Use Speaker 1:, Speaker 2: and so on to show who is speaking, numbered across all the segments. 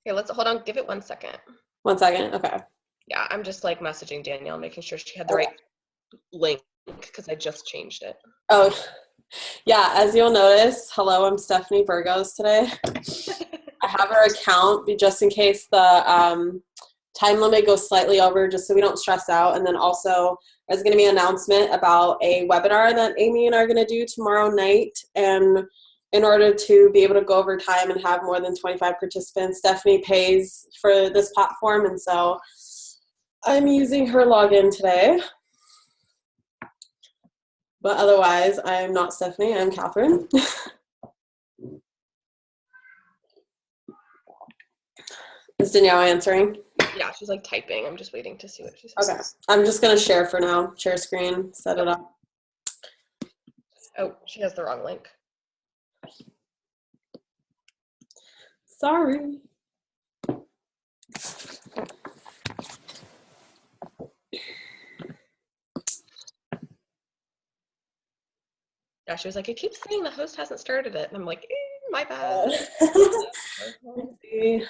Speaker 1: Okay, let's hold on. Give it 1 second.
Speaker 2: 1 second. Okay.
Speaker 1: Yeah, I'm just like messaging Danielle, making sure she had the right link because I just changed it.
Speaker 2: Oh, yeah. As you'll notice, hello, I'm Stephanie Burgos today. I have her account just in case the time limit goes slightly over, just so we don't stress out. And then also there's going to be an announcement about a webinar that Amy and I are going to do tomorrow night. And in order to be able to go over time and have more than 25 participants, Stephanie pays for this platform. And so I'm using her login today. But otherwise, I'm not Stephanie. I'm Catherine. Is Danielle answering?
Speaker 1: Yeah, she's like typing. I'm just waiting to see what she says.
Speaker 2: Okay. I'm just going to share for now. Share screen. Set it up.
Speaker 1: Oh, she has the wrong link.
Speaker 2: Sorry.
Speaker 1: Yeah, she was like, it keeps saying the host hasn't started it. And I'm like, my bad.
Speaker 2: Let's see.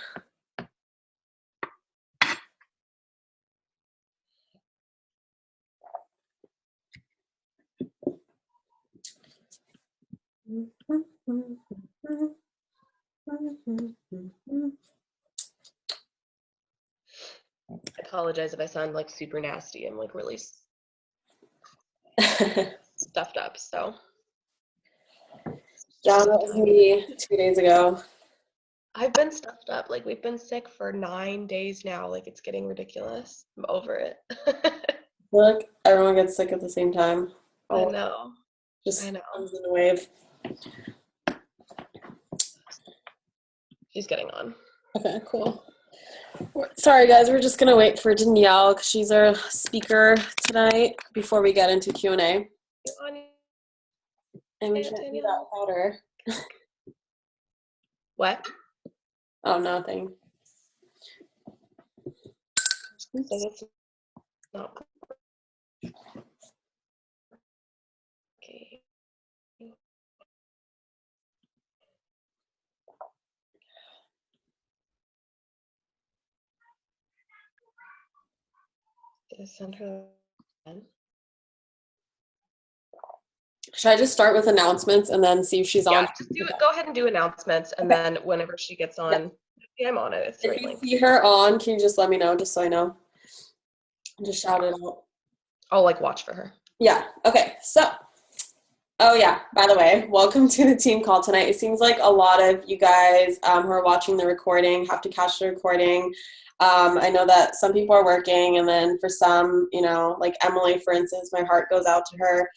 Speaker 1: I apologize if I sound like super nasty. I'm like really stuffed up, so.
Speaker 2: Yeah, that was me 2 days ago.
Speaker 1: I've been stuffed up. Like, we've been sick for 9 days now. Like, it's getting ridiculous. I'm over it.
Speaker 2: I feel like everyone gets sick at the same time.
Speaker 1: I know.
Speaker 2: Just
Speaker 1: I know.
Speaker 2: comes in a wave.
Speaker 1: She's getting on.
Speaker 2: Okay, cool. Sorry, guys. We're just going to wait for Danielle because she's our speaker tonight before we get into Q&A. And we can't do that without her.
Speaker 1: What?
Speaker 2: Oh, nothing.
Speaker 1: Okay. Send her.
Speaker 2: Should I just start with announcements and then see if she's on?
Speaker 1: Just do it. Go ahead and do announcements, and then whenever she gets on, yeah, I'm on it. It's the right link.
Speaker 2: If you see her on, can you just let me know, just so I know? Just shout it out.
Speaker 1: I'll like watch for her.
Speaker 2: Yeah. Okay. So, oh yeah, by the way, welcome to the team call tonight. It seems like a lot of you guys who are watching the recording have to catch the recording. I know that some people are working, and then for some, you know, like Emily, for instance, my heart goes out to her.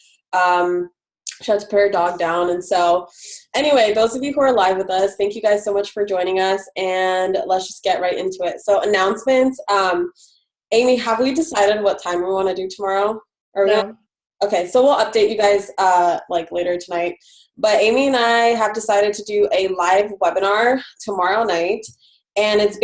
Speaker 2: She had to put her dog down. And so anyway, those of you who are live with us, thank you guys so much for joining us, and let's just get right into it. So announcements. Amy, have we decided what time we want to do tomorrow?
Speaker 1: No.
Speaker 2: Okay, so we'll update you guys like later tonight. But Amy and I have decided to do a live webinar tomorrow night. And it's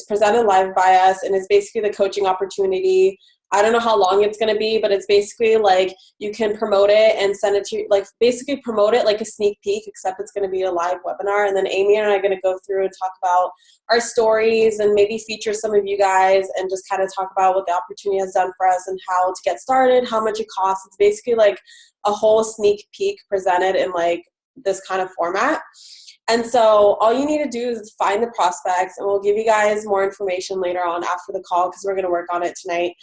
Speaker 2: presented live by us, and it's basically the coaching opportunity. I don't know how long it's going to be, but it's basically like you can promote it and send it to, like, basically promote it like a sneak peek, except it's going to be a live webinar. And then Amy and I are going to go through and talk about our stories and maybe feature some of you guys and just kind of talk about what the opportunity has done for us and how to get started, how much it costs. It's basically like a whole sneak peek presented in like this kind of format. And so all you need to do is find the prospects, and we'll give you guys more information later on after the call because we're going to work on it tonight.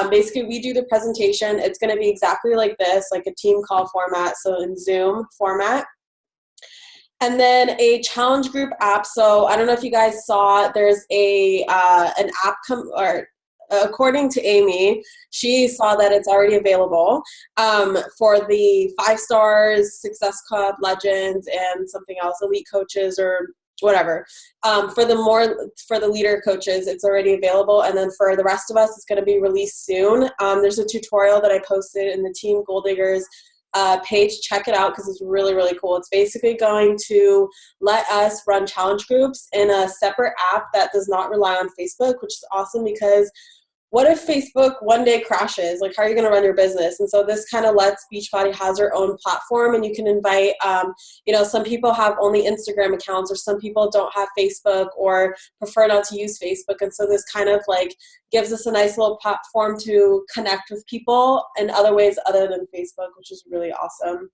Speaker 2: Basically, we do the presentation. It's going to be exactly like this, like a team call format, so in Zoom format. And then a challenge group app. So I don't know if you guys saw, there's an app according to Amy, she saw that it's already available for the 5 Stars, Success Club, Legends, and something else, Elite Coaches or whatever. For the leader coaches, it's already available. And then for the rest of us, it's going to be released soon. There's a tutorial that I posted in the Team Goal Diggers page. Check it out because it's really, really cool. It's basically going to let us run challenge groups in a separate app that does not rely on Facebook, which is awesome because what if Facebook one day crashes? Like, how are you going to run your business? And so this kind of lets Beachbody has their own platform, and you can invite, some people have only Instagram accounts, or some people don't have Facebook or prefer not to use Facebook. And so this kind of like gives us a nice little platform to connect with people in other ways other than Facebook, which is really awesome.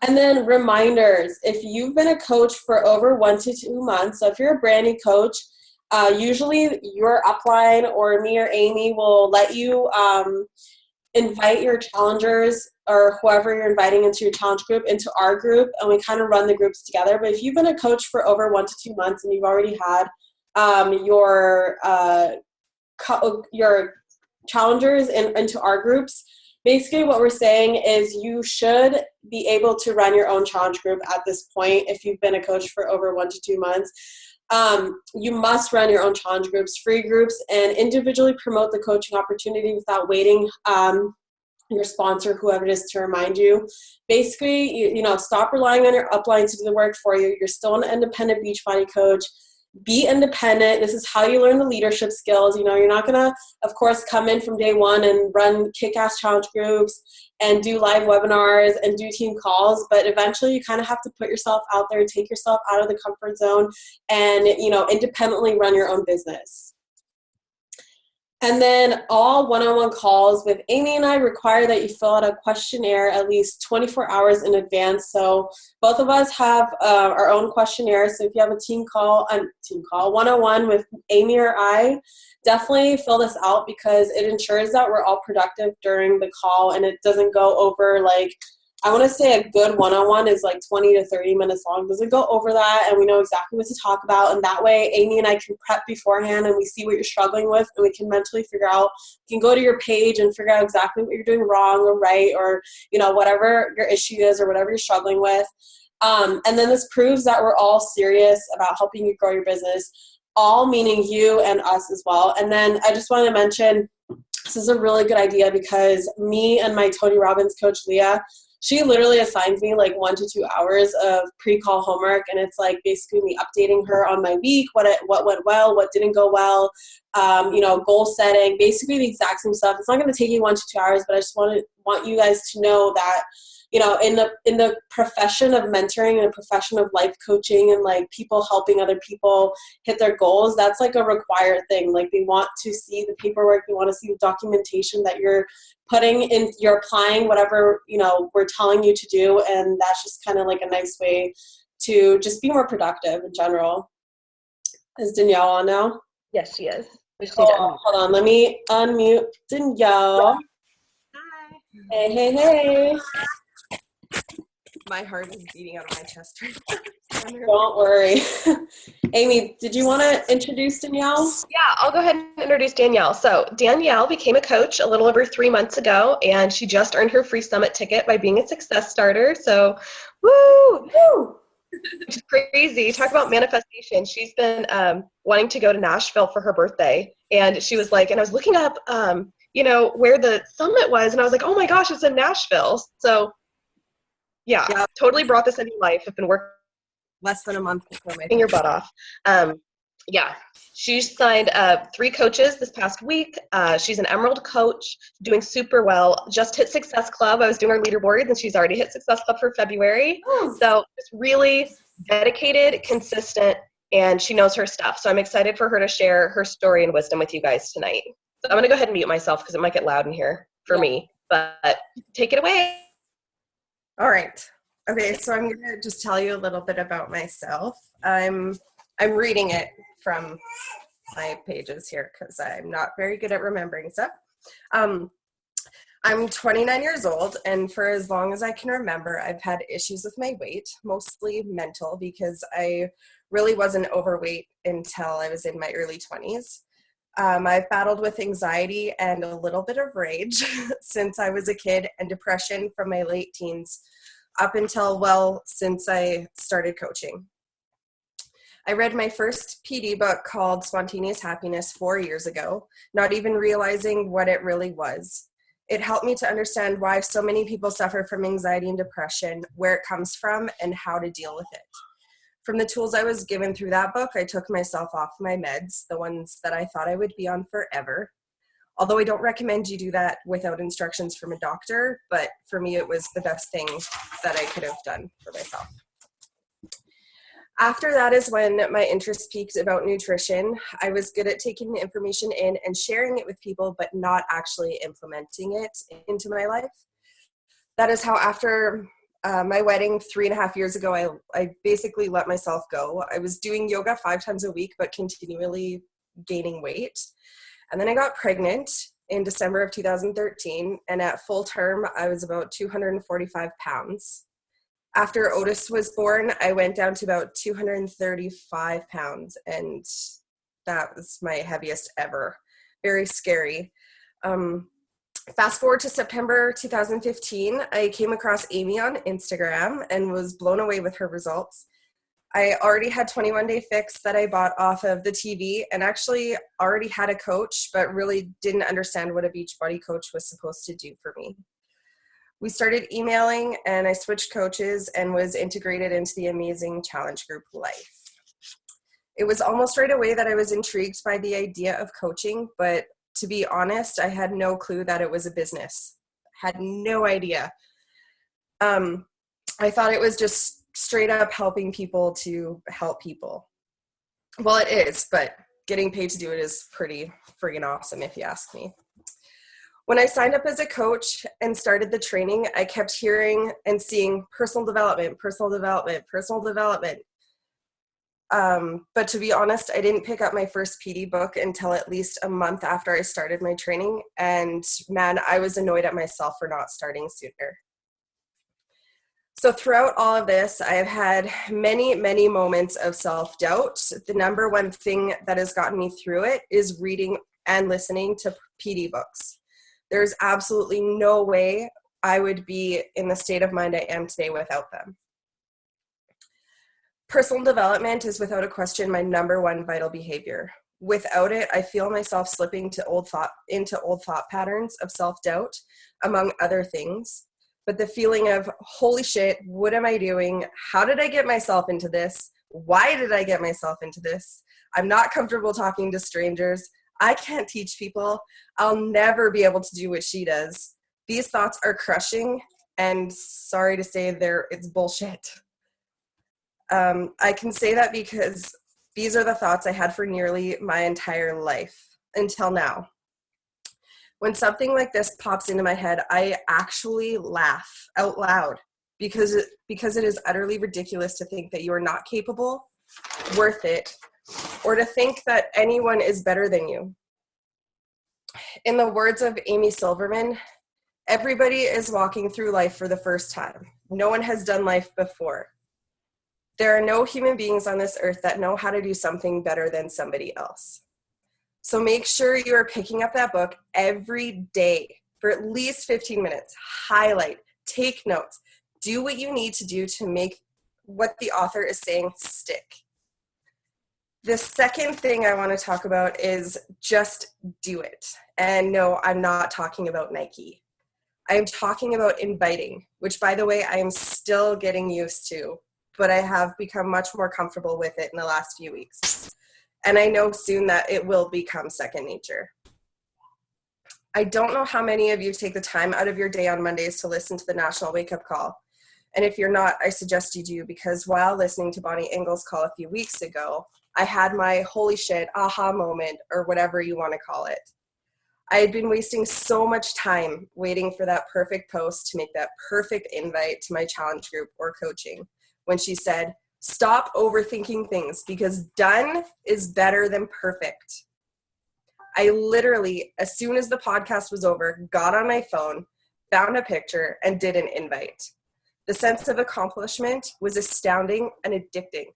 Speaker 2: And then reminders, if you've been a coach for over 1 to 2 months, so if you're a brand new coach, usually your upline or me or Amy will let you invite your challengers or whoever you're inviting into your challenge group into our group, and we kind of run the groups together. But if you've been a coach for over 1 to 2 months and you've already had your challengers into our groups, basically what we're saying is you should be able to run your own challenge group at this point if you've been a coach for over 1 to 2 months. You must run your own challenge groups, free groups, and individually promote the coaching opportunity without waiting your sponsor, whoever it is, to remind you. Basically, you stop relying on your upline to do the work for you. You're still an independent Beachbody coach. Be independent. This is how you learn the leadership skills. You're not going to, of course, come in from day one and run kick-ass challenge groups and do live webinars and do team calls, but eventually you kind of have to put yourself out there, take yourself out of the comfort zone, and, independently run your own business. And then all one-on-one calls with Amy and I require that you fill out a questionnaire at least 24 hours in advance. So both of us have our own questionnaire. So if you have a team call, one-on-one with Amy or I, definitely fill this out because it ensures that we're all productive during the call and it doesn't go over I want to say a good one-on-one is 20 to 30 minutes long. Doesn't go over that, and we know exactly what to talk about. And that way, Amy and I can prep beforehand, and we see what you're struggling with, and we can mentally figure out. You can go to your page and figure out exactly what you're doing wrong or right, or whatever your issue is or whatever you're struggling with. And then this proves that we're all serious about helping you grow your business. All meaning you and us as well. And then I just want to mention this is a really good idea because me and my Tony Robbins coach Leah. She literally assigns me 1 to 2 hours of pre-call homework, and it's basically me updating her on my week, what went well, what didn't go well, goal setting, basically the exact same stuff. It's not going to take you 1 to 2 hours, but I just want you guys to know that in the profession of mentoring and the profession of life coaching and people helping other people hit their goals, that's a required thing. They want to see the paperwork, they want to see the documentation that you're putting in, you're applying whatever we're telling you to do, and that's just kind of a nice way to just be more productive in general. Is Danielle on now?
Speaker 1: Yes, she is.
Speaker 2: Hold on, let me unmute Danielle.
Speaker 3: Hi.
Speaker 2: Hey.
Speaker 3: My heart is beating out of my chest right now.
Speaker 2: Don't worry. Amy, did you want to introduce Danielle?
Speaker 1: Yeah, I'll go ahead and introduce Danielle. So Danielle became a coach a little over 3 months ago, and she just earned her free summit ticket by being a success starter. So, woo! Which is crazy. Talk about manifestation. She's been wanting to go to Nashville for her birthday, and she was and I was looking up, where the summit was, and I was like, oh my gosh, it's in Nashville. So, yeah, totally brought this into life. I've been working
Speaker 3: less than a month before my
Speaker 1: your butt off. Yeah, she signed 3 coaches this past week. She's an Emerald coach, doing super well. Just hit Success Club. I was doing her leaderboards, and she's already hit Success Club for February. So it's really dedicated, consistent, and she knows her stuff. So I'm excited for her to share her story and wisdom with you guys tonight. So I'm going to go ahead and mute myself because it might get loud in here for me. But take it away.
Speaker 3: All right. Okay, so I'm going to just tell you a little bit about myself. I'm reading it from my pages here because I'm not very good at remembering stuff. I'm 29 years old, and for as long as I can remember, I've had issues with my weight, mostly mental, because I really wasn't overweight until I was in my early 20s. I've battled with anxiety and a little bit of rage since I was a kid, and depression from my late teens up until, since I started coaching. I read my first PD book called Spontaneous Happiness 4 years ago, not even realizing what it really was. It helped me to understand why so many people suffer from anxiety and depression, where it comes from, and how to deal with it. From the tools I was given through that book, I took myself off my meds, the ones that I thought I would be on forever. Although I don't recommend you do that without instructions from a doctor, but for me, it was the best thing that I could have done for myself. After that is when my interest peaked about nutrition. I was good at taking the information in and sharing it with people, but not actually implementing it into my life. That is how after my wedding 3.5 years ago, I basically let myself go. I was doing yoga 5 times a week, but continually gaining weight. And then I got pregnant in December of 2013. And at full term, I was about 245 pounds. After Otis was born, I went down to about 235 pounds, and that was my heaviest ever. Very scary. Fast forward to September 2015, I came across Amy on Instagram and was blown away with her results. I already had 21 Day Fix that I bought off of the TV, and actually already had a coach, but really didn't understand what a Beachbody coach was supposed to do for me. We started emailing, and I switched coaches and was integrated into the amazing challenge group Life. It was almost right away that I was intrigued by the idea of coaching, but to be honest, I had no clue that it was a business. Had no idea. I thought it was just straight up helping people to help people. Well, it is, but getting paid to do it is pretty friggin' awesome if you ask me. When I signed up as a coach and started the training, I kept hearing and seeing personal development, personal development, personal development. But to be honest, I didn't pick up my first PD book until at least a month after I started my training. And man, I was annoyed at myself for not starting sooner. So throughout all of this, I have had many, many moments of self-doubt. The number one thing that has gotten me through it is reading and listening to PD books. There's absolutely no way I would be in the state of mind I am today without them. Personal development is without a question my number one vital behavior. Without it, I feel myself slipping into old thought patterns of self-doubt, among other things. But the feeling of, holy shit, what am I doing? How did I get myself into this? Why did I get myself into this? I'm not comfortable talking to strangers. I can't teach people. I'll never be able to do what she does. These thoughts are crushing, and sorry to say, it's bullshit. I can say that because these are the thoughts I had for nearly my entire life until now. When something like this pops into my head, I actually laugh out loud because it is utterly ridiculous to think that you are not capable, worth it, or to think that anyone is better than you. In the words of Amy Silverman, everybody is walking through life for the first time. No one has done life before. There are no human beings on this earth that know how to do something better than somebody else. So make sure you are picking up that book every day for at least 15 minutes. Highlight, take notes, do what you need to do to make what the author is saying stick. The second thing I want to talk about is just do it. And no, I'm not talking about Nike. I'm talking about inviting, which, by the way, I am still getting used to, but I have become much more comfortable with it in the last few weeks. And I know soon that it will become second nature. I don't know how many of you take the time out of your day on Mondays to listen to the National Wake Up Call. And if you're not, I suggest you do, because while listening to Bonnie Engel's call a few weeks ago, I had my holy shit aha moment, or whatever you want to call it. I had been wasting so much time waiting for that perfect post to make that perfect invite to my challenge group or coaching, when she said, stop overthinking things because done is better than perfect. I literally, as soon as the podcast was over, got on my phone, found a picture, and did an invite. The sense of accomplishment was astounding and addicting.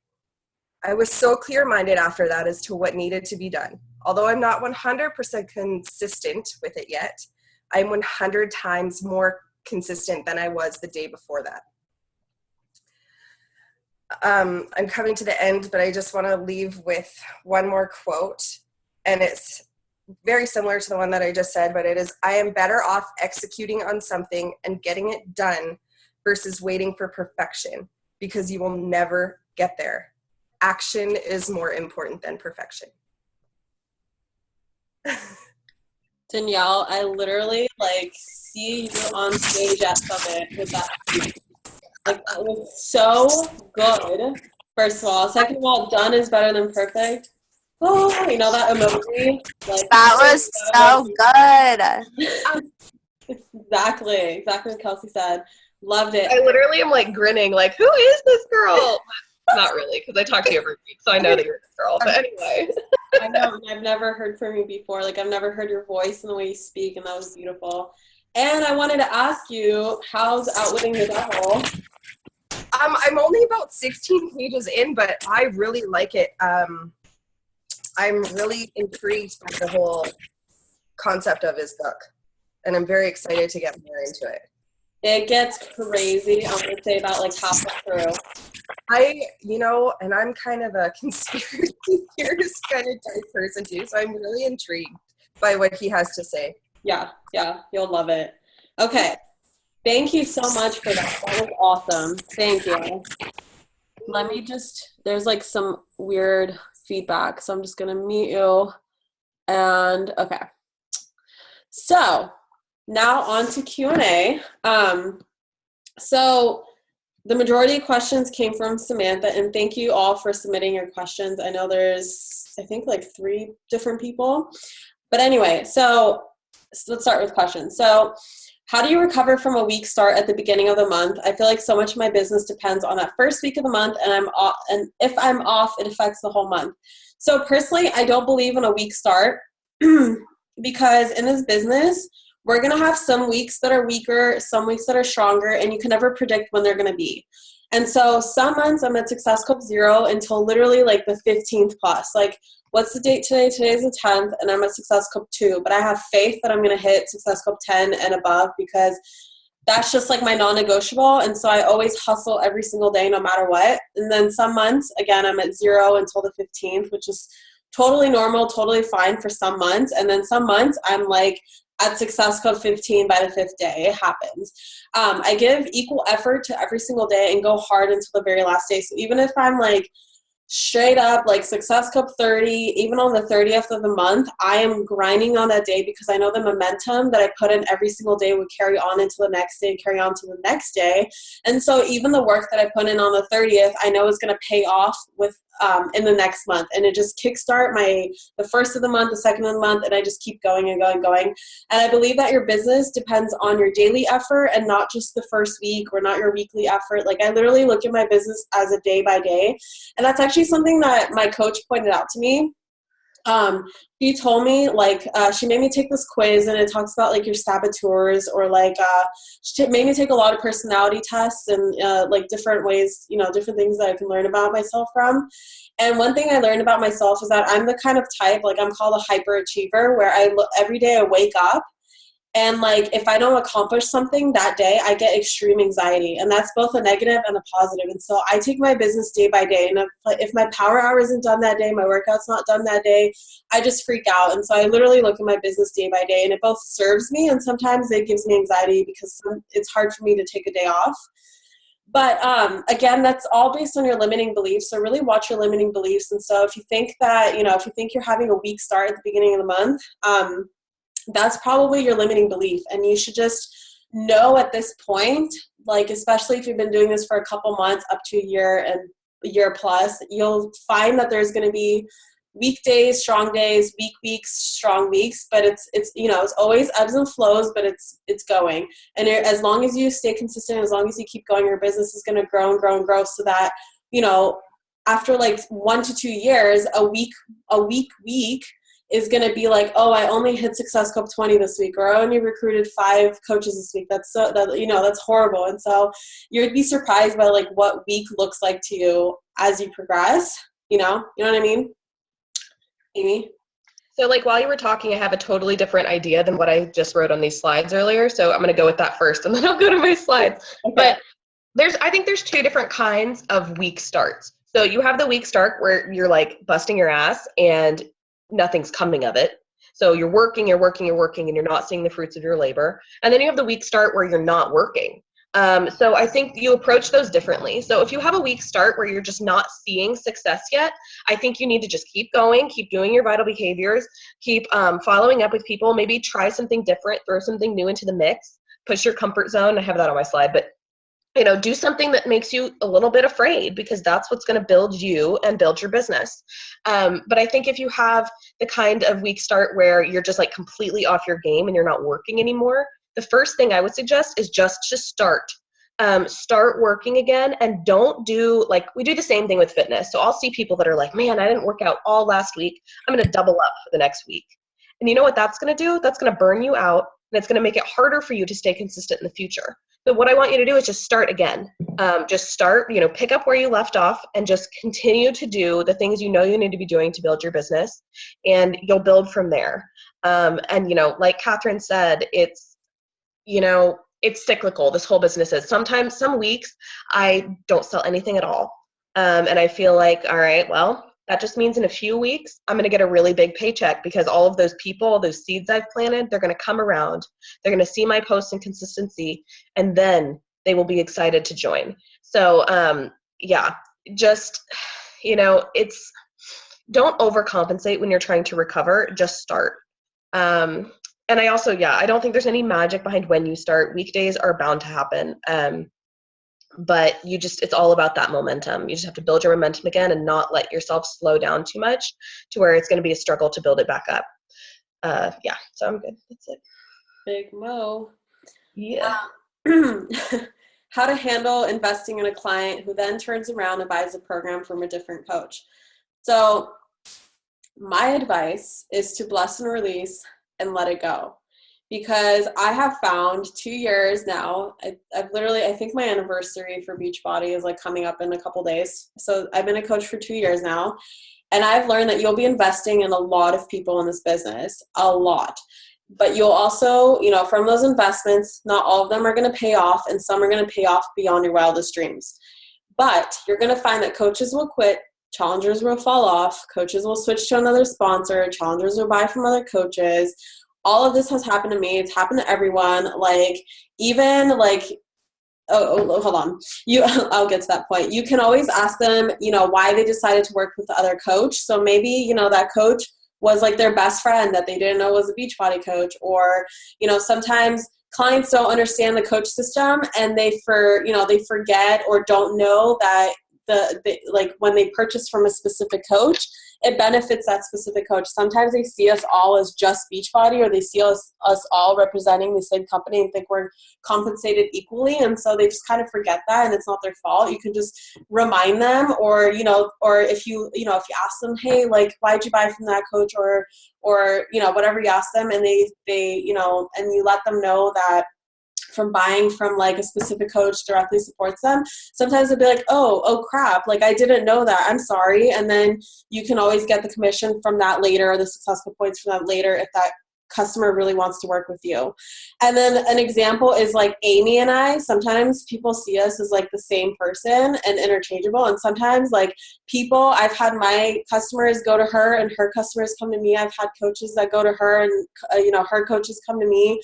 Speaker 3: I was so clear-minded after that as to what needed to be done. Although I'm not 100% consistent with it yet, I'm 100 times more consistent than I was the day before that. I'm coming to the end, but I just want to leave with one more quote, and it's very similar to the one that I just said, but it is, I am better off executing on something and getting it done versus waiting for perfection, because you will never get there. Action is more important than perfection.
Speaker 2: Danielle, I literally like see you on stage at Summit with that speech. Like that was so good. First of all. Second of all, done is better than perfect. Oh, you know that emoji? Like
Speaker 4: That was so good.
Speaker 2: exactly what Kelsey said. Loved it.
Speaker 1: I literally am like grinning, like, who is this girl? Not really, because I talk to you every week, so I know that you're this girl. But anyway.
Speaker 2: I know, I've never heard from you before. Like, I've never heard your voice and the way you speak, and that was beautiful. And I wanted to ask you, how's Outwitting the Devil?
Speaker 3: I'm only about 16 pages in, but I really like it. I'm really intrigued by the whole concept of his book, and I'm very excited to get more into it.
Speaker 2: It gets crazy. I'm going to say about like halfway through.
Speaker 3: And I'm kind of a conspiracy theorist kind of type person too, so I'm really intrigued by what he has to say.
Speaker 2: Yeah, you'll love it. Okay, thank you so much for that. That was awesome. Thank you. Let me there's like some weird feedback, so I'm just going to mute you. And okay. So now on to Q&A. So the majority of questions came from Samantha, and thank you all for submitting your questions. I know there's, I think, like 3 different people. But anyway, so let's start with questions. So how do you recover from a weak start at the beginning of the month? I feel like so much of my business depends on that first week of the month, and if I'm off, it affects the whole month. So personally, I don't believe in a weak start because in this business, we're going to have some weeks that are weaker, some weeks that are stronger, and you can never predict when they're going to be. And so some months I'm at Success Club 0 until literally like the 15th plus. Like, what's the date today? Today's the 10th, and I'm at Success Club 2. But I have faith that I'm going to hit Success Club 10 and above because that's just like my non-negotiable. And so I always hustle every single day no matter what. And then some months, again, I'm at 0 until the 15th, which is totally normal, totally fine for some months. And then some months I'm like at Success Club 15 by the 5th day. It happens. I give equal effort to every single day and go hard until the very last day. So even if I'm like straight up like Success Club 30, even on the 30th of the month, I am grinding on that day because I know the momentum that I put in every single day would carry on into the next day, carry on to the next day. And so even the work that I put in on the 30th, I know is going to pay off with in the next month. And it just kickstart the first of the month, the second of the month, and I just keep going and going and going. And I believe that your business depends on your daily effort and not just the first week or not your weekly effort. Like I literally look at my business as a day by day. And that's actually something that my coach pointed out to me. She told me she made me take this quiz and it talks about like your saboteurs or she made me take a lot of personality tests and like different ways, different things that I can learn about myself from. And one thing I learned about myself is that I'm the kind of type, like I'm called a hyperachiever, where every day I wake up and like if I don't accomplish something that day, I get extreme anxiety, and that's both a negative and a positive. And so I take my business day by day, and if my power hour isn't done that day, my workout's not done that day, I just freak out. And so I literally look at my business day by day, and it both serves me and sometimes it gives me anxiety because it's hard for me to take a day off. But again, that's all based on your limiting beliefs. So really watch your limiting beliefs. And so if you think that, if you think you're having a weak start at the beginning of the month, that's probably your limiting belief. And you should just know at this point, like especially if you've been doing this for a couple months up to a year and a year plus, you'll find that there's going to be weekdays, strong days, weak weeks, strong weeks, but it's always ebbs and flows, but it's going. And as long as you stay consistent, as long as you keep going, your business is going to grow and grow and grow, so that, after like 1 to 2 years, a week is going to be like, oh, I only hit Success Club 20 this week, or I only recruited 5 coaches this week. That's that's horrible. And so you'd be surprised by like what week looks like to you as you progress. You know what I mean? Amy?
Speaker 1: So like while you were talking, I have a totally different idea than what I just wrote on these slides earlier. So I'm going to go with that first and then I'll go to my slides. Okay. But I think there's 2 different kinds of weak starts. So you have the weak start where you're like busting your ass and nothing's coming of it. So you're working, and you're not seeing the fruits of your labor. And then you have the weak start where you're not working. So I think you approach those differently. So if you have a weak start where you're just not seeing success yet, I think you need to just keep going, keep doing your vital behaviors, keep following up with people, maybe try something different, throw something new into the mix, push your comfort zone. I have that on my slide, but do something that makes you a little bit afraid, because that's what's going to build you and build your business. But I think if you have the kind of weak start where you're just like completely off your game and you're not working anymore, the first thing I would suggest is just to start. Start working again, and don't do, like, we do the same thing with fitness. So I'll see people that are like, man, I didn't work out all last week. I'm going to double up for the next week. And you know what that's going to do? That's going to burn you out, and it's going to make it harder for you to stay consistent in the future. So what I want you to do is just start again. Just start, pick up where you left off and just continue to do the things you need to be doing to build your business, and you'll build from there. And, like Catherine said, it's cyclical. This whole business is. Sometimes, some weeks, I don't sell anything at all. And I feel like, all right, well, that just means in a few weeks, I'm going to get a really big paycheck, because all of those people, those seeds I've planted, they're going to come around. They're going to see my posts and consistency, and then they will be excited to join. So, just, don't overcompensate when you're trying to recover. Just start. And I also, I don't think there's any magic behind when you start. Weekdays are bound to happen. But it's all about that momentum. You just have to build your momentum again and not let yourself slow down too much to where it's going to be a struggle to build it back up. So I'm good. That's it.
Speaker 2: Big Mo.
Speaker 1: Yeah.
Speaker 2: How to handle investing in a client who then turns around and buys a program from a different coach. So my advice is to bless and release and let it go. Because I have found 2 years now, I've literally, I think my anniversary for Beachbody is like coming up in a couple days. So I've been a coach for 2 years now. And I've learned that you'll be investing in a lot of people in this business, a lot. But you'll also, from those investments, not all of them are going to pay off, and some are going to pay off beyond your wildest dreams. But you're going to find that coaches will quit, challengers will fall off, coaches will switch to another sponsor, challengers will buy from other coaches. All of this has happened to me. It's happened to everyone. Hold on. I'll get to that point. You can always ask them, why they decided to work with the other coach. So maybe, that coach was like their best friend that they didn't know was a Beachbody coach. Or, sometimes clients don't understand the coach system, and they forget or don't know that when they purchase from a specific coach, it benefits that specific coach. Sometimes they see us all as just Beachbody, or they see us all representing the same company and think we're compensated equally, and so they just kind of forget that, and it's not their fault. You can just remind them, or if you ask them, hey, why'd you buy from that coach, or whatever you ask them, and they and you let them know that from buying from a specific coach directly supports them. Sometimes they'll be like, oh crap, I didn't know that, I'm sorry. And then you can always get the commission from that later, or the successful points from that later, if that customer really wants to work with you. And then an example is Amy and I, sometimes people see us as the same person and interchangeable. And sometimes I've had my customers go to her and her customers come to me. I've had coaches that go to her and her coaches come to me.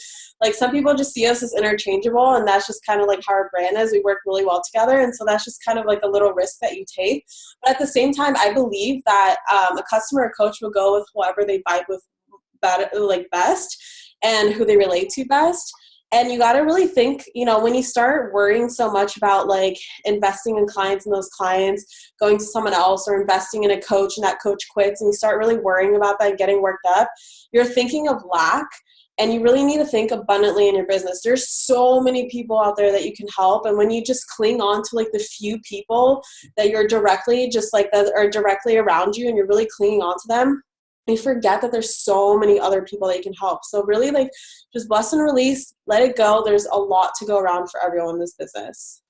Speaker 2: Some people just see us as interchangeable, and that's just kind of how our brand is. We work really well together. And so that's just kind of a little risk that you take. But at the same time, I believe that a customer or coach will go with whoever they vibe with best and who they relate to best. And you got to really think, when you start worrying so much about investing in clients and those clients going to someone else, or investing in a coach and that coach quits, and you start really worrying about that and getting worked up, you're thinking of lack. And you really need to think abundantly in your business. There's so many people out there that you can help. And when you just cling on to the few people that you're directly that are directly around you, and you're really clinging on to them, you forget that there's so many other people that you can help. So really just bless and release, let it go. There's a lot to go around for everyone in this business.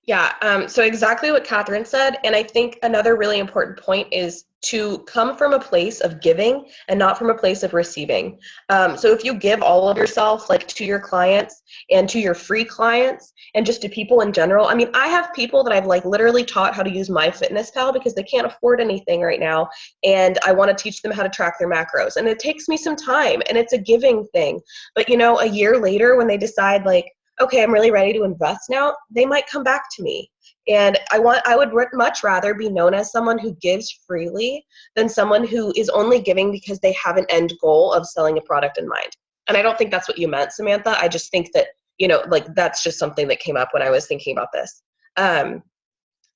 Speaker 1: Yeah, so exactly what Catherine said. And I think another really important point is to come from a place of giving and not from a place of receiving. So if you give all of yourself to your clients and to your free clients and just to people in general, I mean, I have people that I've literally taught how to use MyFitnessPal because they can't afford anything right now. And I want to teach them how to track their macros. And it takes me some time, and it's a giving thing. But a year later, when they decide okay, I'm really ready to invest now, they might come back to me. And I would much rather be known as someone who gives freely than someone who is only giving because they have an end goal of selling a product in mind. And I don't think that's what you meant, Samantha. I just think that, like that's just something that came up when I was thinking about this.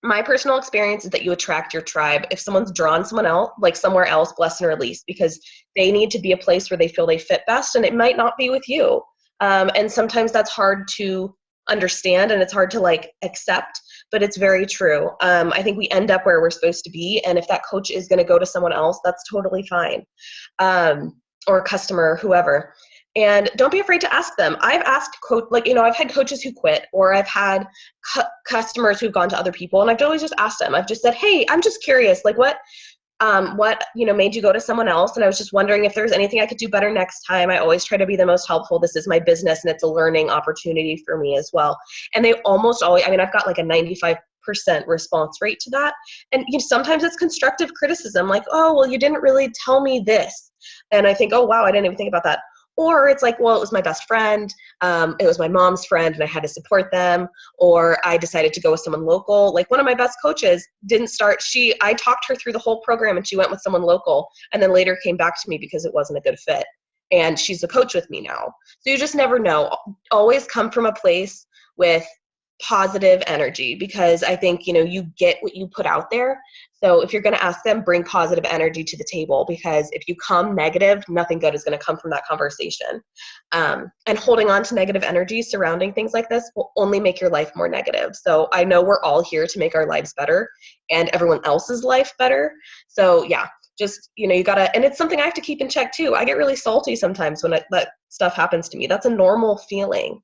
Speaker 1: My personal experience is that you attract your tribe. If someone's drawn someone else, like somewhere else, bless and release, because they need to be a place where they feel they fit best, and it might not be with you. And sometimes that's hard to understand and it's hard to like accept, but it's very true. I think we end up where we're supposed to be, and if that coach is going to go to someone else, that's totally fine, or a customer, whoever. And don't be afraid to ask them. I've asked I've had coaches who quit, or I've had customers who've gone to other people, and I've always just asked them. I've just said, hey, I'm just curious, like what made you go to someone else? And I was just wondering if there's anything I could do better next time. I always try to be the most helpful. This is my business, and it's a learning opportunity for me as well. And they almost always, I've got like a 95% response rate to that. And sometimes it's constructive criticism, like, oh, well, you didn't really tell me this. And I think, oh, wow, I didn't even think about that. Or it's like, well, it was my best friend, it was my mom's friend, and I had to support them, or I decided to go with someone local. Like one of my best coaches I talked her through the whole program, and she went with someone local, and then later came back to me because it wasn't a good fit. And she's a coach with me now. So you just never know. Always come from a place with positive energy, because I think, you get what you put out there. So if you're going to ask them, bring positive energy to the table, because if you come negative, nothing good is going to come from that conversation. And holding on to negative energy surrounding things like this will only make your life more negative. So I know we're all here to make our lives better and everyone else's life better. So yeah, just, you gotta, and it's something I have to keep in check too. I get really salty sometimes when that stuff happens to me. That's a normal feeling.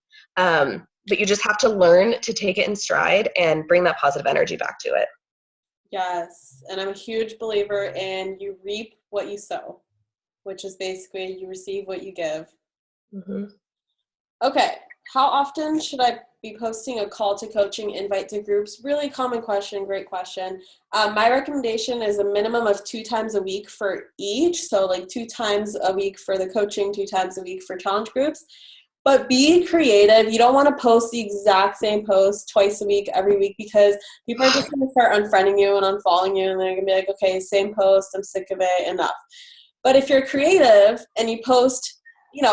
Speaker 1: But you just have to learn to take it in stride and bring that positive energy back to it.
Speaker 2: Yes, and I'm a huge believer in you reap what you sow, which is basically you receive what you give.
Speaker 1: Mm-hmm.
Speaker 2: Okay, how often should I be posting a call to coaching invite to groups? Really common question, great question. My recommendation is a minimum of 2 times a week for each. So like 2 times a week for the coaching, 2 times a week for challenge groups. But be creative. You don't want to post the exact same post twice a week, every week, because people are just going to start unfriending you and unfollowing you, and they're going to be like, okay, same post, I'm sick of it, enough. But if you're creative and you post,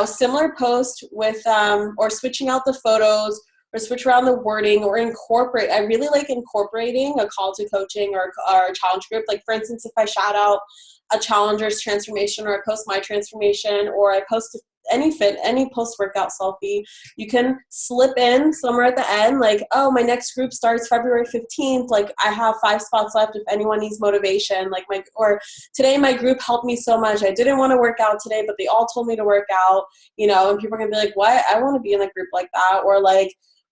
Speaker 2: similar post with, or switching out the photos, or switch around the wording, or incorporate. I really like incorporating a call to coaching or a challenge group. Like for instance, if I shout out a challenger's transformation, or I post my transformation, or I post any post-workout selfie, you can slip in somewhere at the end, like, oh, my next group starts February 15th. Like I have 5 spots left if anyone needs motivation. Or today my group helped me so much. I didn't want to work out today, but they all told me to work out, and people are going to be like, what? I want to be in a group like that.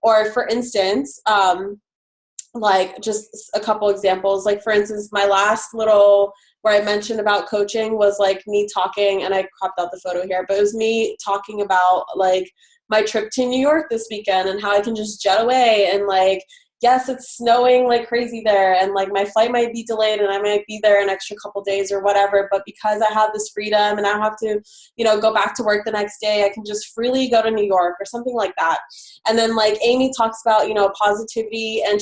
Speaker 2: Or for instance, just a couple examples, like for instance, my last little where I mentioned about coaching was like me talking, and I cropped out the photo here, but it was me talking about like my trip to New York this weekend and how I can just jet away, and like, yes, it's snowing like crazy there, and like my flight might be delayed and I might be there an extra couple days or whatever, but because I have this freedom and I don't have to, go back to work the next day, I can just freely go to New York or something like that. And then like Amy talks about, positivity, and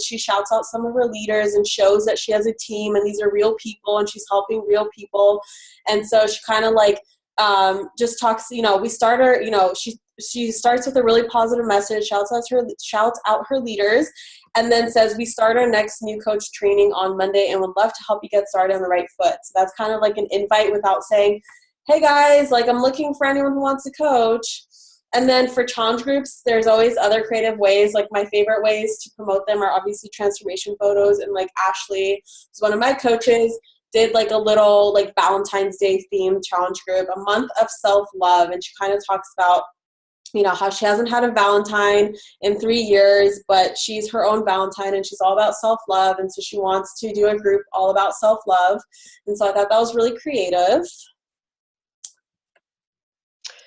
Speaker 2: she shouts out some of her leaders and shows that she has a team and these are real people and she's helping real people. And so she kind of like just talks, we start her, she starts with a really positive message, shouts out her leaders, and then says, we start our next new coach training on Monday and would love to help you get started on the right foot. So that's kind of like an invite without saying, hey guys, like I'm looking for anyone who wants to coach. And then for challenge groups, there's always other creative ways. Like my favorite ways to promote them are obviously transformation photos. And like Ashley is one of my coaches, did like a little like Valentine's Day themed challenge group, a month of self-love. And she kind of talks about, how she hasn't had a Valentine in 3 years, but she's her own Valentine and she's all about self-love. And so she wants to do a group all about self-love. And so I thought that was really creative.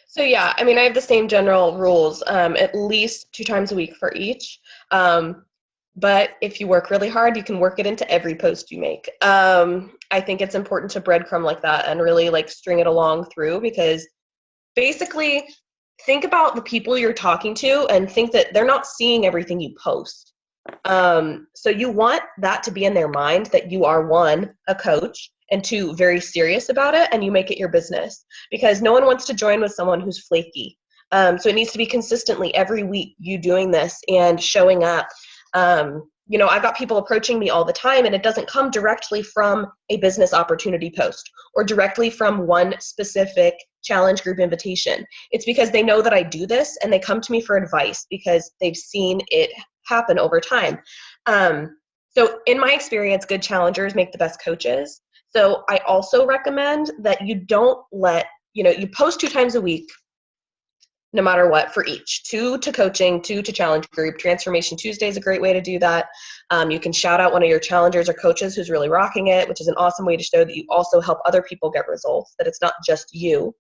Speaker 1: So yeah, I have the same general rules, at least 2 times a week for each. But if you work really hard, you can work it into every post you make. I think it's important to breadcrumb like that and really like string it along through, because basically think about the people you're talking to and think that they're not seeing everything you post. So you want that to be in their mind, that you are, one, a coach, and two, very serious about it, and you make it your business, because no one wants to join with someone who's flaky. So it needs to be consistently every week you doing this and showing up. I've got people approaching me all the time, and it doesn't come directly from a business opportunity post or directly from one specific challenge group invitation. It's because they know that I do this, and they come to me for advice because they've seen it happen over time. So in my experience, good challengers make the best coaches. So I also recommend that you don't you post 2 times a week, no matter what, for each. 2 to coaching, 2 to challenge group. Transformation Tuesday is a great way to do that. You can shout out one of your challengers or coaches who's really rocking it, which is an awesome way to show that you also help other people get results, that it's not just you.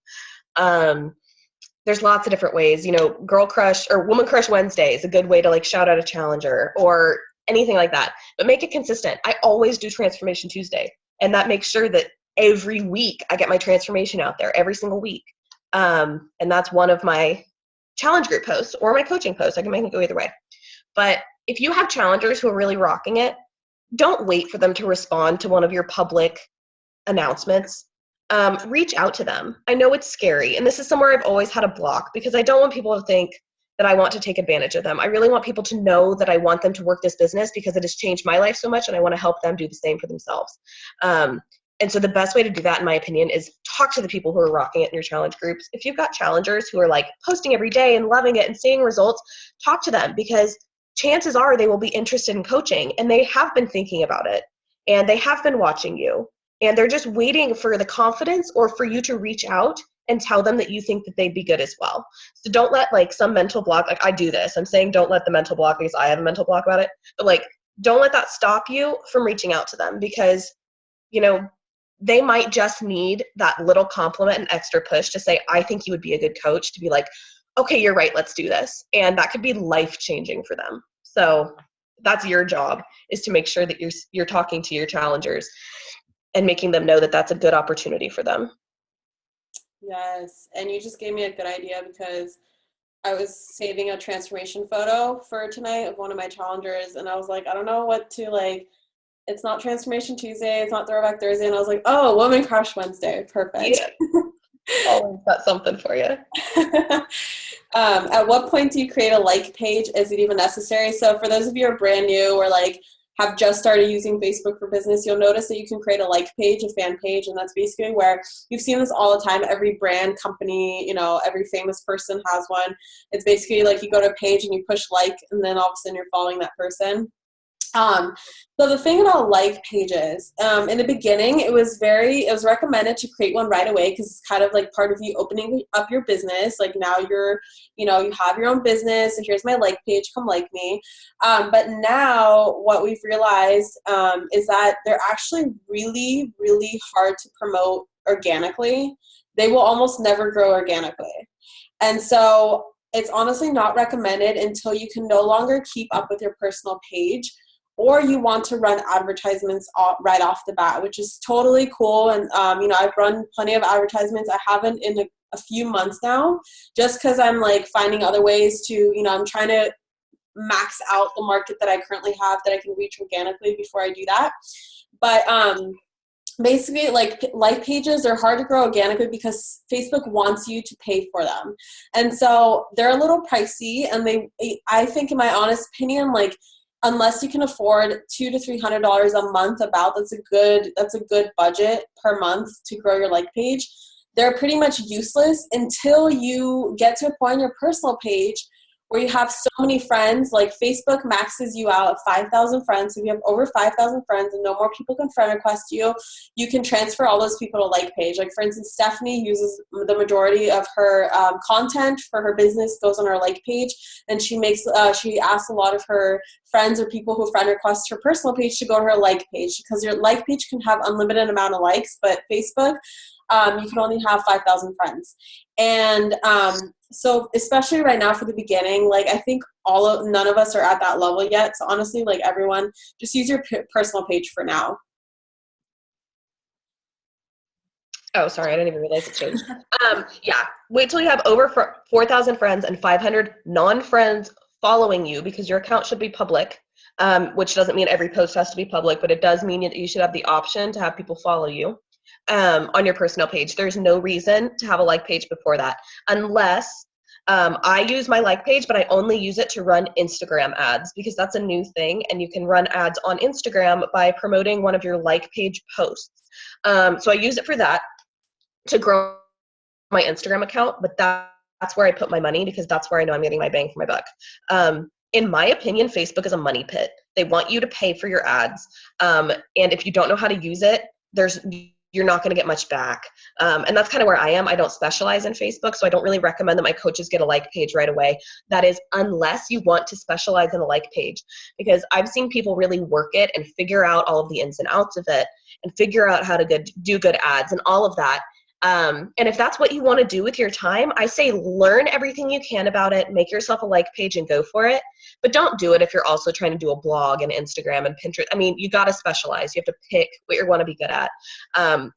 Speaker 1: There's lots of different ways. Girl Crush or Woman Crush Wednesday is a good way to shout out a challenger or anything like that. But make it consistent. I always do Transformation Tuesday, and that makes sure that every week I get my transformation out there every single week. And that's one of my challenge group posts or my coaching posts. I can make it go either way. But if you have challengers who are really rocking it, don't wait for them to respond to one of your public announcements. Reach out to them. I know it's scary, and this is somewhere I've always had a block, because I don't want people to think that I want to take advantage of them. I really want people to know that I want them to work this business because it has changed my life so much, and I want to help them do the same for themselves. And so the best way to do that, in my opinion, is talk to the people who are rocking it in your challenge groups. If you've got challengers who are posting every day and loving it and seeing results, talk to them, because chances are they will be interested in coaching, and they have been thinking about it, and they have been watching you, and they're just waiting for the confidence or for you to reach out and tell them that you think that they'd be good as well. So don't let some mental block, I do this. I'm saying don't let the mental block, because I have a mental block about it, but don't let that stop you from reaching out to them, because, they might just need that little compliment and extra push to say, I think you would be a good coach, to be okay, you're right, let's do this. And that could be life-changing for them. So that's your job, is to make sure that you're talking to your challengers and making them know that that's a good opportunity for them.
Speaker 2: Yes, and you just gave me a good idea, because I was saving a transformation photo for tonight of one of my challengers, and I was I don't know what to it's not Transformation Tuesday, it's not Throwback Thursday, and I was oh, Woman Crush Wednesday, perfect.
Speaker 1: Yeah. Always got something for you.
Speaker 2: At what point do you create a page? Is it even necessary? So for those of you who are brand new or have just started using Facebook for business, you'll notice that you can create a page, a fan page, and that's basically where you've seen this all the time. Every brand, company, every famous person has one. It's basically you go to a page and you push and then all of a sudden you're following that person. So the thing about pages, in the beginning, it was recommended to create one right away, because it's kind of part of you opening up your business. Now you're, you have your own business, and here's my page, come me. But now what we've realized, is that they're actually really, really hard to promote organically. They will almost never grow organically. And so it's honestly not recommended until you can no longer keep up with your personal page, or you want to run advertisements right off the bat, which is totally cool. And, I've run plenty of advertisements. I haven't in a few months now, just because I'm finding other ways to, I'm trying to max out the market that I currently have that I can reach organically before I do that. But basically, pages are hard to grow organically because Facebook wants you to pay for them. And so they're a little pricey, and I think, in my honest opinion, unless you can afford $200 to $300 a month, that's a good budget per month to grow your page. They're pretty much useless until you get to a point on your personal page where you have so many friends. Facebook maxes you out at 5,000 friends. So if you have over 5,000 friends and no more people can friend request you, you can transfer all those people to page. For instance, Stephanie uses the majority of her content for her business goes on her page, and she asks a lot of her friends or people who friend request her personal page to go to her page, because your page can have unlimited amount of likes, but Facebook, you can only have 5,000 friends. And so especially right now for the beginning, I think none of us are at that level yet. So honestly, everyone, just use your personal page for now.
Speaker 1: Oh, sorry, I didn't even realize it changed. Yeah, wait till you have over 4,000 friends and 500 non-friends following you, because your account should be public, which doesn't mean every post has to be public, but it does mean that you should have the option to have people follow you on your personal page. There's no reason to have a like page before that, unless I use my like page, but I only use it to run Instagram ads, because that's a new thing, and you can run ads on Instagram by promoting one of your like page posts. So I use it for that, to grow my Instagram account, but that's where I put my money, because that's where I know I'm getting my bang for my buck. In my opinion, Facebook is a money pit. They want you to pay for your ads. And if you don't know how to use it, you're not going to get much back. And that's kind of where I am. I don't specialize in Facebook, so I don't really recommend that my coaches get a like page right away. That is, unless you want to specialize in a like page, because I've seen people really work it and figure out all of the ins and outs of it and figure out how to do good ads and all of that. And if that's what you want to do with your time, I say learn everything you can about it, make yourself a like page and go for it. But don't do it if you're also trying to do a blog and Instagram and Pinterest. I mean, you got to specialize. You have to pick what you want to be good at.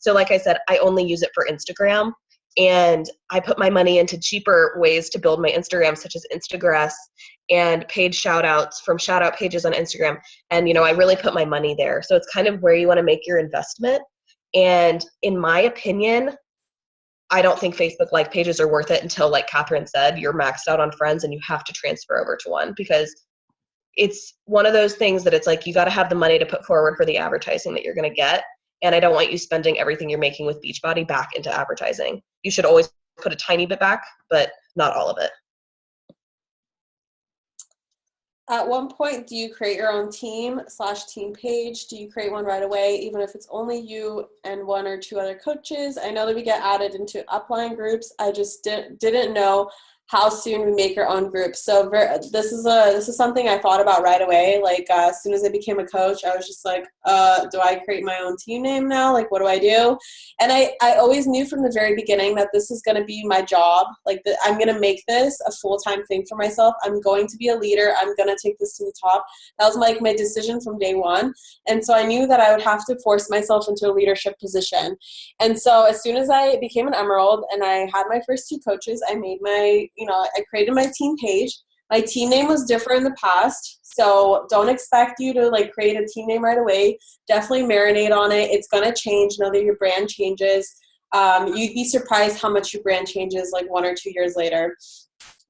Speaker 1: So like I said, I only use it for Instagram, and I put my money into cheaper ways to build my Instagram, such as Instagress and page shout outs from shout out pages on Instagram. And, I really put my money there. So it's kind of where you want to make your investment. And in my opinion, I don't think Facebook like pages are worth it until, like Catherine said, you're maxed out on friends and you have to transfer over to one, because it's one of those things that it's like you got to have the money to put forward for the advertising that you're going to get. And I don't want you spending everything you're making with Beachbody back into advertising. You should always put a tiny bit back, but not all of it.
Speaker 2: At one point, do you create your own team/team page? Do you create one right away, even if it's only you and one or two other coaches? I know that we get added into upline groups. I just didn't know how soon we make our own group. So this is something I thought about right away. Like as soon as I became a coach, I was just like, do I create my own team name now? Like, what do I do? And I always knew from the very beginning that this is going to be my job. Like I'm going to make this a full-time thing for myself. I'm going to be a leader. I'm going to take this to the top. That was like my decision from day one. And so I knew that I would have to force myself into a leadership position. And so as soon as I became an Emerald and I had my first two coaches, I made I created my team page. My team name was different in the past, so don't expect you to like create a team name right away. Definitely marinate on it. It's going to change now that your brand changes. You'd be surprised how much your brand changes like 1 or 2 years later.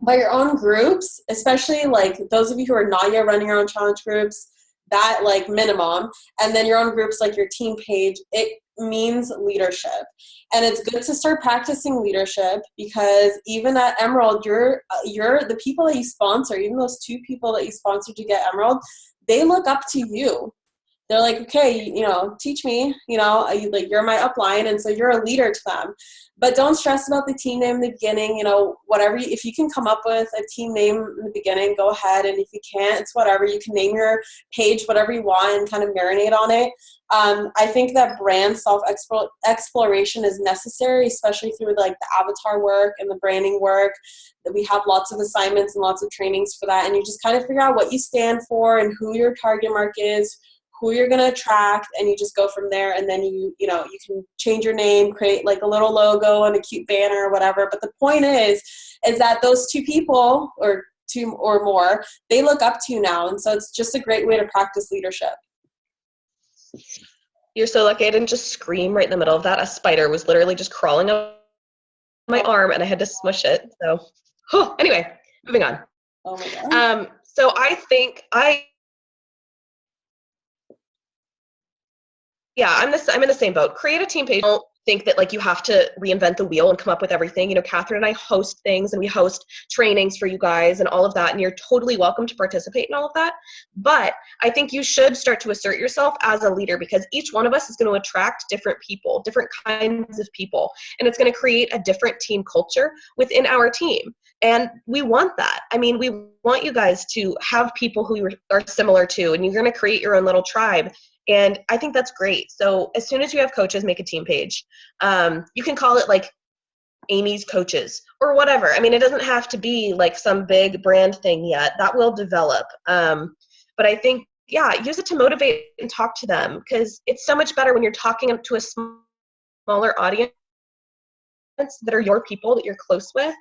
Speaker 2: But your own groups, especially like those of you who are not yet running your own challenge groups, that like minimum, and then your own groups like your team page, it means leadership. And it's good to start practicing leadership, because even at Emerald, you're the people that you sponsor, even those 2 people that you sponsor to get Emerald, they look up to you. They're like, okay, teach me, you're my upline, and so you're a leader to them. But don't stress about the team name in the beginning, whatever. If you can come up with a team name in the beginning, go ahead. And if you can't, it's whatever. You can name your page whatever you want and kind of marinate on it. I think that brand self-exploration is necessary, especially through like the avatar work and the branding work. That we have lots of assignments and lots of trainings for that. And you just kind of figure out what you stand for and who your target market is, who you're going to attract, and you just go from there. And then you can change your name, create like a little logo and a cute banner or whatever. But the point is that those 2 people or 2 or more, they look up to you now. And so it's just a great way to practice leadership.
Speaker 1: You're so lucky I didn't just scream right in the middle of that. A spider was literally just crawling up my arm and I had to smush it. So anyway, moving on.
Speaker 2: Oh my God.
Speaker 1: So I think I'm in the same boat. Create a team page. Don't think that like you have to reinvent the wheel and come up with everything. Catherine and I host things and we host trainings for you guys and all of that, and you're totally welcome to participate in all of that. But I think you should start to assert yourself as a leader, because each one of us is going to attract different people, different kinds of people, and it's going to create a different team culture within our team. And we want that. I mean, we want you guys to have people who you are similar to, and you're going to create your own little tribe. And I think that's great. So as soon as you have coaches, make a team page. You can call it like Amy's Coaches or whatever. I mean, it doesn't have to be like some big brand thing yet. That will develop. But I think, use it to motivate and talk to them, because it's so much better when you're talking to a smaller audience that are your people that you're close with,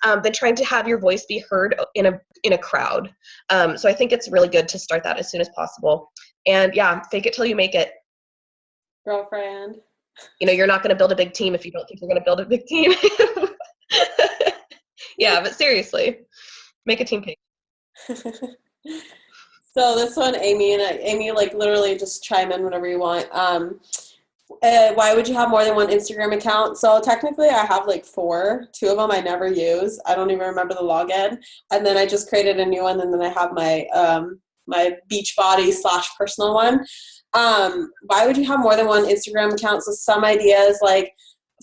Speaker 1: than trying to have your voice be heard in a crowd. So I think it's really good to start that as soon as possible. And yeah, fake it till you make it.
Speaker 2: Girlfriend.
Speaker 1: You're not going to build a big team if you don't think you're going to build a big team. Yeah, but seriously, make a team page.
Speaker 2: So this one, Amy, like literally just chime in whenever you want. Why would you have more than one Instagram account? So technically I have like 4. 2 of them I never use. I don't even remember the login. And then I just created a new one, and then I have my my Beachbody / personal one. Why would you have more than one Instagram account? So some ideas, like,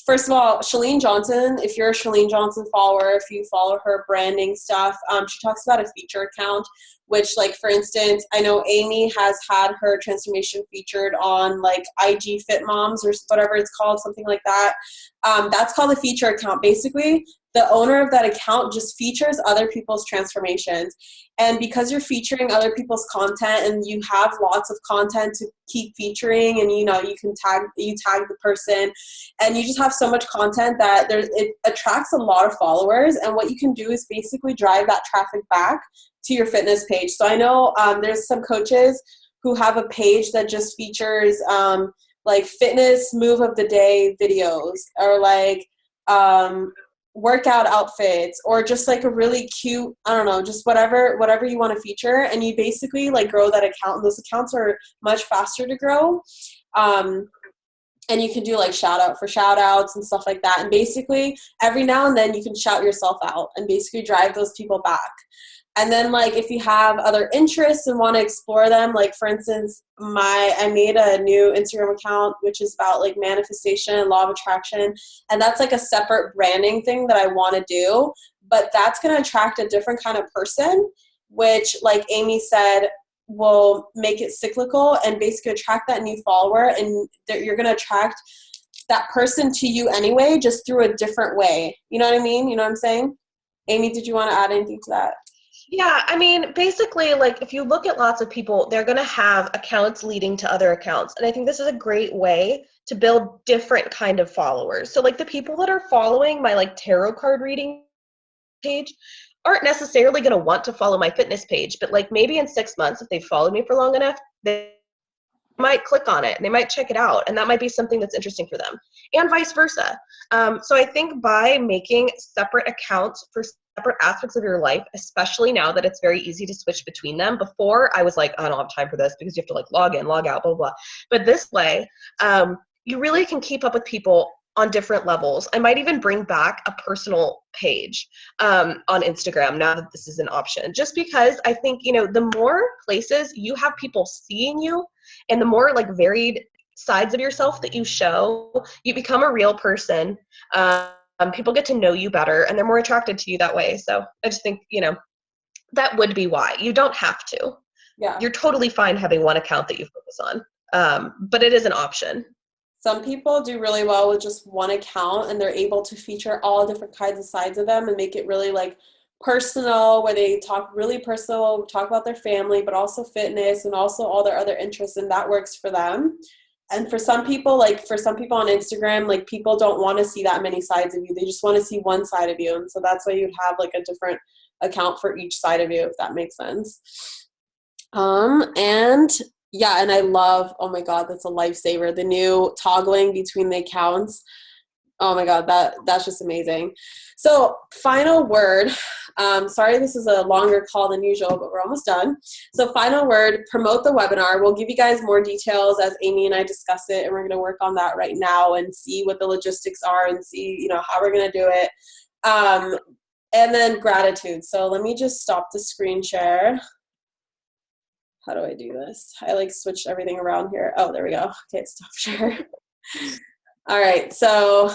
Speaker 2: first of all, Chalene Johnson, if you're a Chalene Johnson follower, if you follow her branding stuff, she talks about a feature account, which, like, for instance, I know Amy has had her transformation featured on, like, IG Fit Moms or whatever it's called, something like that. That's called a feature account. Basically, the owner of that account just features other people's transformations. And because you're featuring other people's content and you have lots of content to keep featuring, and you can tag the person, and you just have so much content that it attracts a lot of followers. And what you can do is basically drive that traffic back to your fitness page. So I know there's some coaches who have a page that just features like fitness move of the day videos, or like workout outfits, or just like a really cute, I don't know, just whatever you want to feature. And you basically like grow that account, and those accounts are much faster to grow. And you can do like shout outs and stuff like that. And basically every now and then you can shout yourself out and basically drive those people back. And then, like, if you have other interests and want to explore them, like, for instance, I made a new Instagram account, which is about, like, manifestation, law of attraction. And that's, like, a separate branding thing that I want to do. But that's going to attract a different kind of person, which, like Amy said, will make it cyclical and basically attract that new follower. And you're going to attract that person to you anyway, just through a different way. You know what I mean? You know what I'm saying? Amy, did you want to add anything to that?
Speaker 1: Yeah, I mean, basically, like, if you look at lots of people, they're going to have accounts leading to other accounts. And I think this is a great way to build different kind of followers. So, like, the people that are following my, like, tarot card reading page aren't necessarily going to want to follow my fitness page. But, like, maybe in 6 months, if they've followed me for long enough, they might click on it and they might check it out. And that might be something that's interesting for them, and vice versa. So I think by making separate accounts for separate aspects of your life, especially now that it's very easy to switch between them. Before, I was like, I don't have time for this because you have to like log in, log out, blah, blah, blah. But this way, you really can keep up with people on different levels. I might even bring back a personal page on Instagram now that this is an option, just because I think, the more places you have people seeing you and the more like varied sides of yourself that you show, you become a real person. People get to know you better and they're more attracted to you that way. So I just think, that would be why. You don't have to.
Speaker 2: Yeah.
Speaker 1: You're totally fine having one account that you focus on, but it is an option.
Speaker 2: Some people do really well with just one account, and they're able to feature all different kinds of sides of them and make it really like personal, where they talk really personal, talk about their family, but also fitness and also all their other interests, and that works for them. And for some people on Instagram, like, people don't want to see that many sides of you. They just want to see one side of you. And so that's why you'd have like a different account for each side of you, if that makes sense. And yeah, and I love, oh my God, that's a lifesaver, the new toggling between the accounts. Oh my God, that's just amazing. So final word, sorry this is a longer call than usual, but we're almost done. So final word, promote the webinar. We'll give you guys more details as Amy and I discuss it, and we're going to work on that right now and see what the logistics are and see, how we're going to do it. And then gratitude. So let me just stop the screen share. How do I do this? I like switched everything around here. Oh, there we go. Okay, stop share. All right, so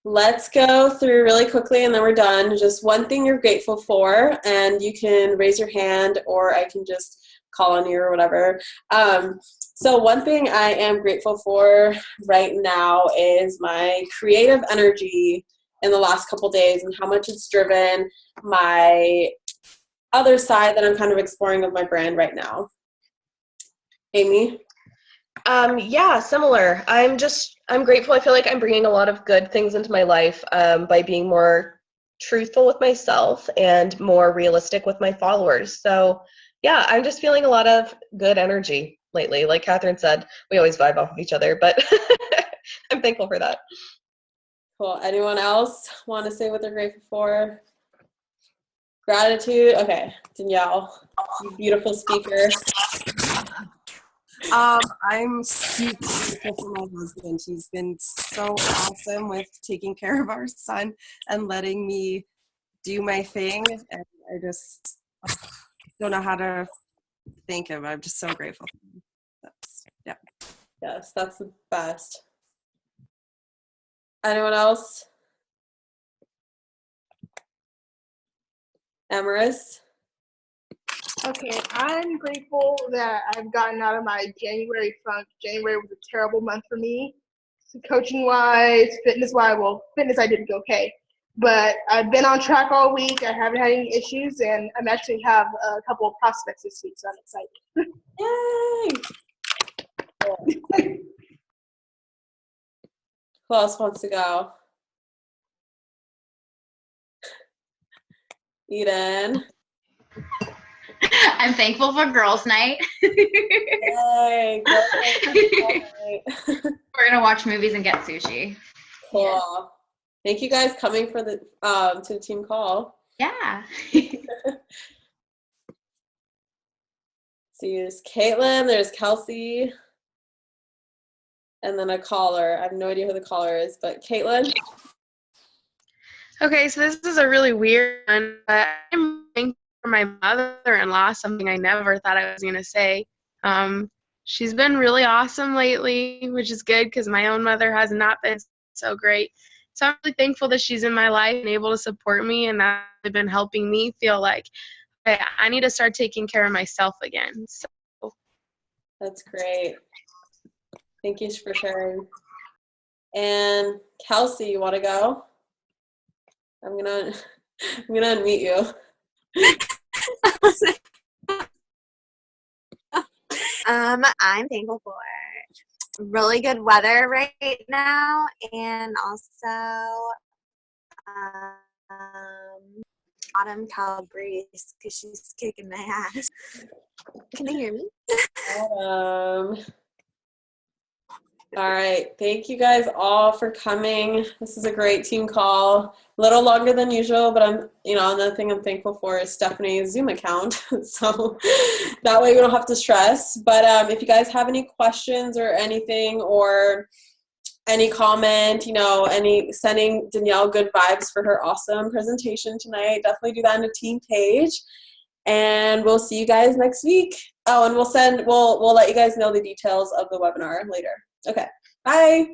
Speaker 2: let's go through really quickly and then we're done. Just one thing you're grateful for, and you can raise your hand or I can just call on you or whatever. So one thing I am grateful for right now is my creative energy in the last couple days and how much it's driven my other side that I'm kind of exploring of my brand right now. Amy?
Speaker 1: Yeah, similar. I'm grateful. I feel like I'm bringing a lot of good things into my life by being more truthful with myself and more realistic with my followers. So, yeah, I'm just feeling a lot of good energy lately. Like Catherine said, we always vibe off of each other, but I'm thankful for that.
Speaker 2: Cool. Anyone else want to say what they're grateful for? Gratitude. Okay, Danielle, you beautiful speaker.
Speaker 3: I'm super grateful for my husband. He's been so awesome with taking care of our son and letting me do my thing. And I just don't know how to thank him. I'm just so grateful for him. Yeah.
Speaker 2: Yes, that's the best. Anyone else? Amaris?
Speaker 5: Okay, I'm grateful that I've gotten out of my January funk. January was a terrible month for me. So coaching wise, fitness wise, well, fitness I did okay. But I've been on track all week. I haven't had any issues, and I'm actually have a couple of prospects this week, so I'm excited.
Speaker 2: Yay! Who else wants to go? Eden.
Speaker 6: I'm thankful for girls' night.
Speaker 2: Yay!
Speaker 6: We're gonna watch movies and get sushi.
Speaker 2: Cool.
Speaker 6: Yeah.
Speaker 2: Thank you guys coming for the to the team call.
Speaker 6: Yeah.
Speaker 2: See, there's Caitlin, there's Kelsey, and then a caller. I have no idea who the caller is, but Caitlin.
Speaker 7: Okay, so this is a really weird one, but I'm thankful for my mother-in-law, something I never thought I was going to say. She's been really awesome lately, which is good because my own mother has not been so great. So I'm really thankful that she's in my life and able to support me, and that's been helping me feel like, okay, I need to start taking care of myself again. So
Speaker 2: That's great. Thank you for sharing. And Kelsey, you want to go? I'm gonna unmute you.
Speaker 4: I'm thankful for really good weather right now, and also autumn cow breeze because she's kicking my ass. Can they hear me?
Speaker 2: All right. Thank you guys all for coming. This is a great team call. A little longer than usual, but another thing I'm thankful for is Stephanie's Zoom account. So that way we don't have to stress. But if you guys have any questions or anything, or any comment, sending Danielle good vibes for her awesome presentation tonight, definitely do that on the team page. And we'll see you guys next week. Oh, and we'll let you guys know the details of the webinar later. Okay, bye.